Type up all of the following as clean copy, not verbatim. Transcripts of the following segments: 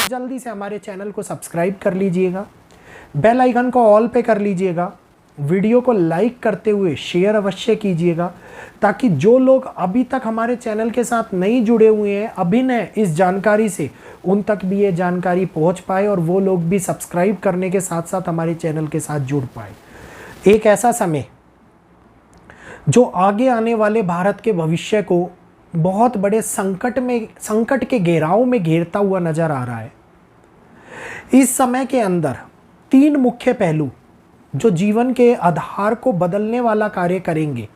जल्दी से हमारे चैनल को सब्सक्राइब कर लीजिएगा, बेल आइकन को ऑल पे कर लीजिएगा, वीडियो को लाइक करते हुए शेयर अवश्य कीजिएगा ताकि जो लोग अभी तक हमारे चैनल के साथ नहीं जुड़े हुए हैं अभिनय इस जानकारी से, उन तक भी ये जानकारी पहुंच पाए और वो लोग भी सब्सक्राइब करने के साथ साथ हमारे चैनल के साथ जुड़ पाए। एक ऐसा समय जो आगे आने वाले भारत के भविष्य को बहुत बड़े संकट के घेराव में घेरता हुआ नजर आ रहा है। इस समय के अंदर तीन मुख्य पहलू जो जीवन के आधार को बदलने वाला कार्य करेंगे।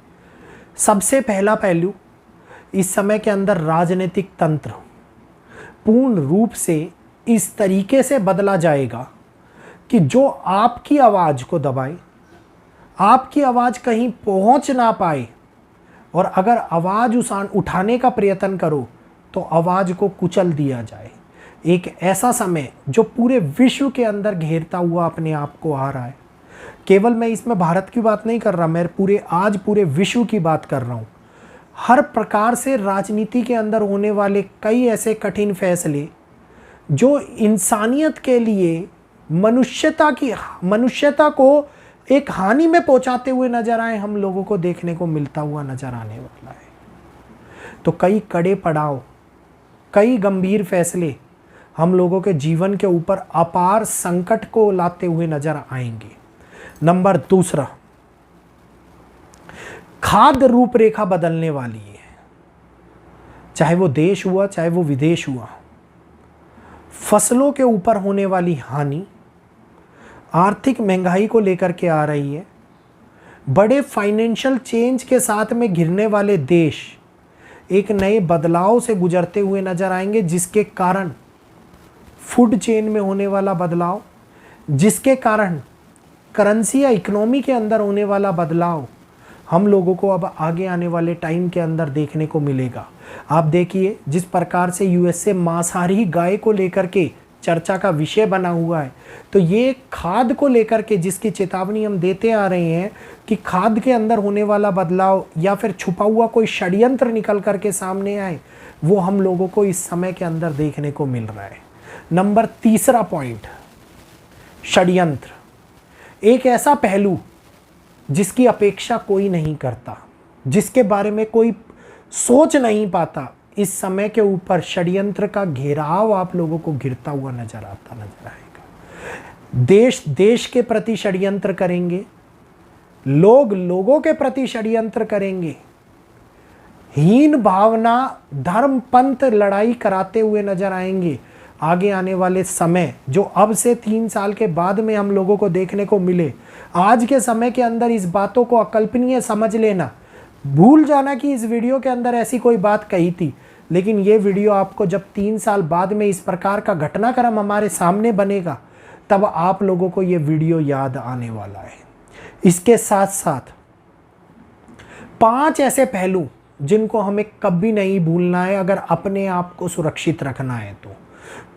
सबसे पहला पहलू, इस समय के अंदर राजनीतिक तंत्र पूर्ण रूप से इस तरीके से बदला जाएगा कि जो आपकी आवाज़ को दबाए, आपकी आवाज़ कहीं पहुंच ना पाए, और अगर आवाज़ उठाने का प्रयत्न करो तो आवाज़ को कुचल दिया जाए। एक ऐसा समय जो पूरे विश्व के अंदर घेरता हुआ अपने आप को आ रहा है। केवल मैं इसमें भारत की बात नहीं कर रहा, मैं पूरे विश्व की बात कर रहा हूँ। हर प्रकार से राजनीति के अंदर होने वाले कई ऐसे कठिन फैसले जो इंसानियत के लिए मनुष्यता को एक हानि में पहुंचाते हुए नजर आए, हम लोगों को देखने को मिलता हुआ नजर आने वाला है। तो कई कड़े पड़ाव, कई गंभीर फैसले हम लोगों के जीवन के ऊपर अपार संकट को लाते हुए नजर आएंगे। नंबर दूसरा, खाद्य रूपरेखा बदलने वाली है। चाहे वो देश हुआ, चाहे वो विदेश हुआ, फसलों के ऊपर होने वाली हानि आर्थिक महंगाई को लेकर के आ रही है। बड़े फाइनेंशियल चेंज के साथ में घिरने वाले देश एक नए बदलाव से गुजरते हुए नजर आएंगे, जिसके कारण फूड चेन में होने वाला बदलाव, जिसके कारण करेंसी या इकोनॉमी के अंदर होने वाला बदलाव हम लोगों को अब आगे आने वाले टाइम के अंदर देखने को मिलेगा। आप देखिए जिस प्रकार से यूएसए मांसाहारी गाय को लेकर के चर्चा का विषय बना हुआ है, तो ये खाद्य को लेकर के जिसकी चेतावनी हम देते आ रहे हैं कि खाद्य के अंदर होने वाला बदलाव या फिर छुपा हुआ कोई षड्यंत्र निकल करके सामने आए, वो हम लोगों को इस समय के अंदर देखने को मिल रहा है। नंबर तीसरा पॉइंट, षड्यंत्र। एक ऐसा पहलू जिसकी अपेक्षा कोई नहीं करता, जिसके बारे में कोई सोच नहीं पाता, इस समय के ऊपर षड्यंत्र का घेराव आप लोगों को घिरता हुआ नजर आएगा। देश के प्रति षड्यंत्र करेंगे, लोगों के प्रति षड्यंत्र करेंगे, हीन भावना धर्म पंथ लड़ाई कराते हुए नजर आएंगे। आगे आने वाले समय जो अब से 3 साल के बाद में हम लोगों को देखने को मिले, आज के समय के अंदर इस बातों को अकल्पनीय समझ लेना, भूल जाना कि इस वीडियो के अंदर ऐसी कोई बात कही थी। लेकिन ये वीडियो आपको जब 3 साल बाद में इस प्रकार का घटनाक्रम हमारे सामने बनेगा, तब आप लोगों को ये वीडियो याद आने वाला है। इसके साथ साथ 5 ऐसे पहलू जिनको हमें कभी नहीं भूलना है अगर अपने आप को सुरक्षित रखना है। तो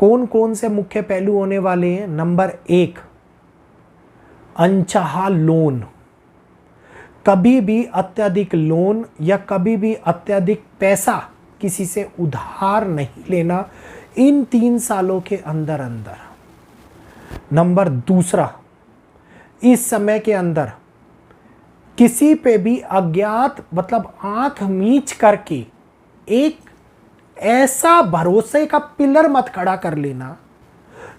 कौन कौन से मुख्य पहलू होने वाले हैं? नंबर 1, अनचाहा लोन। कभी भी अत्यधिक लोन या कभी भी अत्यधिक पैसा किसी से उधार नहीं लेना इन 3 सालों के अंदर। नंबर दूसरा, इस समय के अंदर किसी पे भी अज्ञात मतलब आंख मीच करके एक ऐसा भरोसे का पिलर मत खड़ा कर लेना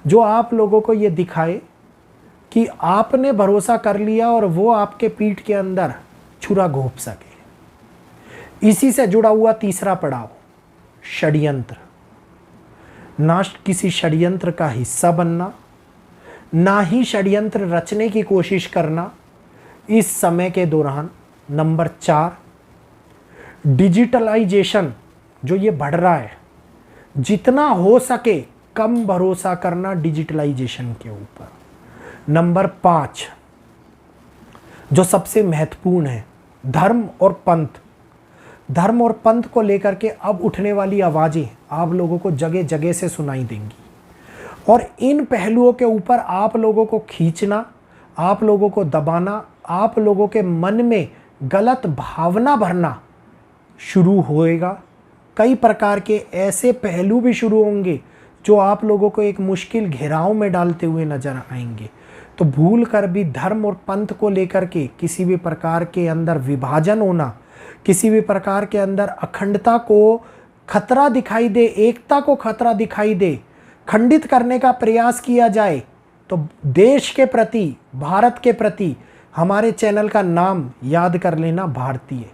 जो आप लोगों को ये दिखाए कि आपने भरोसा कर लिया और वो आपके पीठ के अंदर छुरा घोंप सके। इसी से जुड़ा हुआ तीसरा पड़ाव, षड्यंत्र। ना किसी षड्यंत्र का हिस्सा बनना, ना ही षड्यंत्र रचने की कोशिश करना इस समय के दौरान। नंबर 4, डिजिटलाइजेशन जो ये बढ़ रहा है, जितना हो सके कम भरोसा करना डिजिटलाइजेशन के ऊपर। नंबर 5, जो सबसे महत्वपूर्ण है, धर्म और पंथ। धर्म और पंथ को लेकर के अब उठने वाली आवाज़ें आप लोगों को जगह जगह से सुनाई देंगी, और इन पहलुओं के ऊपर आप लोगों को खींचना, आप लोगों को दबाना, आप लोगों के मन में गलत भावना भरना शुरू होएगा। कई प्रकार के ऐसे पहलू भी शुरू होंगे जो आप लोगों को एक मुश्किल घेराव में डालते हुए नजर आएंगे। तो भूल कर भी धर्म और पंथ को लेकर के किसी भी प्रकार के अंदर विभाजन होना, किसी भी प्रकार के अंदर अखंडता को खतरा दिखाई दे, एकता को खतरा दिखाई दे, खंडित करने का प्रयास किया जाए, तो देश के प्रति, भारत के प्रति हमारे चैनल का नाम याद कर लेना, भारतीय।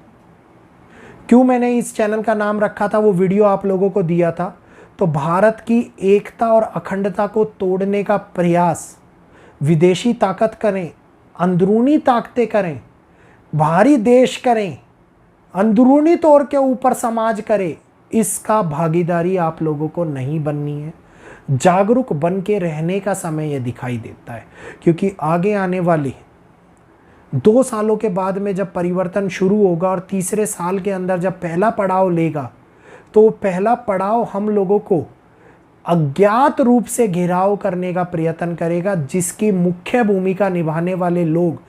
क्यों मैंने इस चैनल का नाम रखा था, वो वीडियो आप लोगों को दिया था। तो भारत की एकता और अखंडता को तोड़ने का प्रयास विदेशी ताकत करें, अंदरूनी ताकतें करें, बाहरी देश करें, अंदरूनी तौर के ऊपर समाज करे, इसका भागीदारी आप लोगों को नहीं बननी है। जागरूक बन के रहने का समय यह दिखाई देता है, क्योंकि आगे आने वाले 2 सालों के बाद में जब परिवर्तन शुरू होगा और तीसरे साल के अंदर जब पहला पड़ाव लेगा, तो पहला पड़ाव हम लोगों को अज्ञात रूप से घेराव करने का प्रयत्न करेगा, जिसकी मुख्य भूमिका निभाने वाले लोग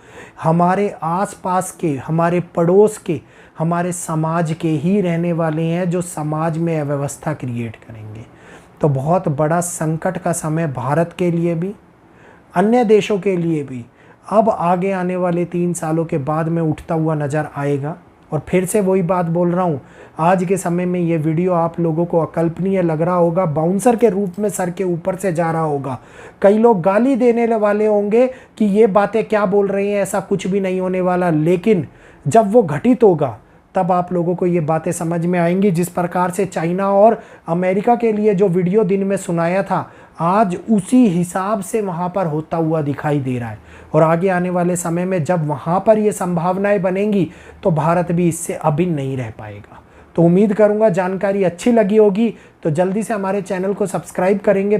हमारे आसपास के, हमारे पड़ोस के, हमारे समाज के ही रहने वाले हैं, जो समाज में अव्यवस्था क्रिएट करेंगे। तो बहुत बड़ा संकट का समय भारत के लिए भी, अन्य देशों के लिए भी अब आगे आने वाले 3 सालों के बाद में उठता हुआ नज़र आएगा। और फिर से वही बात बोल रहा हूँ, आज के समय में ये वीडियो आप लोगों को अकल्पनीय लग रहा होगा, बाउंसर के रूप में सर के ऊपर से जा रहा होगा। कई लोग गाली देने वाले होंगे कि ये बातें क्या बोल रही हैं, ऐसा कुछ भी नहीं होने वाला। लेकिन जब वो घटित होगा तब आप लोगों को ये बातें समझ में आएंगी। जिस प्रकार से चाइना और अमेरिका के लिए जो वीडियो दिन में सुनाया था, आज उसी हिसाब से वहाँ पर होता हुआ दिखाई दे रहा है। और आगे आने वाले समय में जब वहाँ पर ये संभावनाएं बनेंगी, तो भारत भी इससे अभिन्न नहीं रह पाएगा। तो उम्मीद करूँगा जानकारी अच्छी लगी होगी, तो जल्दी से हमारे चैनल को सब्सक्राइब करेंगे।